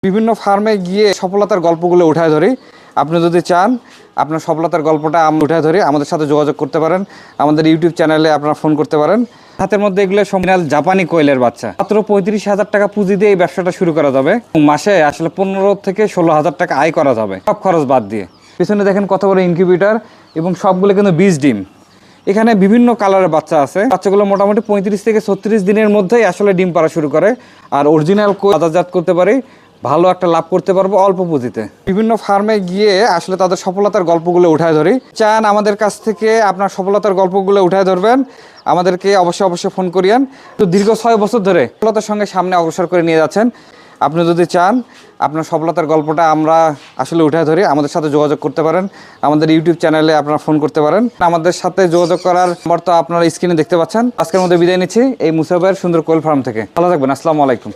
বিভিন্ন ফার্মে গিয়ে সফলতার গল্পগুলো উঠায় ধরি। আপনি যদি চান আপনার সফলতার গল্পটা আমরা উঠায় ধরি, আমাদের সাথে যোগাযোগ করতে পারেন। আমাদের ইউটিউব চ্যানেলে আপনারা ফোন করতে পারেন। হাতের মধ্যে এগুলো সম্মিনাল জাপানি কোয়েলের বাচ্চা। মাত্র 35,000 টাকা পুঁজি দিয়ে এই ব্যবসাটা শুরু করা যাবে। মাসে আসলে 15 থেকে 16,000 টাকা আয় করা যাবে, সব খরচ বাদ দিয়ে। পিছনে দেখেন কত বড় ইনকিউবেটর এবং সবগুলো কিন্তু বীজ ডিম। এখানে বিভিন্ন কালারের বাচ্চা আছে। বাচ্চাগুলো মোটামুটি 35 থেকে 36 দিনের মধ্যেই আসলে ডিম পাড়া শুরু করে। আর অরিজিনাল বাজারজাত করতে পারি, ভালো একটা লাভ করতে পারবো অল্প পুঁজিতে। বিভিন্ন ফার্মে গিয়ে আসলে তাদের সফলতার গল্পগুলো উঠায় ধরি। চান আমাদের কাছ থেকে আপনার সফলতার গল্পগুলো উঠায় ধরবেন, আমাদেরকে অবশ্যই ফোন করিয়েন। তো দীর্ঘ 6 বছর ধরে সফলতার সঙ্গে সামনে অগ্রসর করে নিয়ে যাচ্ছেন। আপনি যদি চান আপনার সফলতার গল্পটা আমরা আসলে উঠায় ধরি, আমাদের সাথে যোগাযোগ করতে পারেন। আমাদের ইউটিউব চ্যানেলে আপনারা ফোন করতে পারেন। আমাদের সাথে যোগাযোগ করার নম্বর তো আপনারা স্ক্রিনে দেখতে পাচ্ছেন। আজকের মধ্যে বিদায় নিচ্ছি এই মুসা ভাইয়ের সুন্দর কোয়েল ফার্ম থেকে। ভালো থাকবেন। আসসালামু আলাইকুম।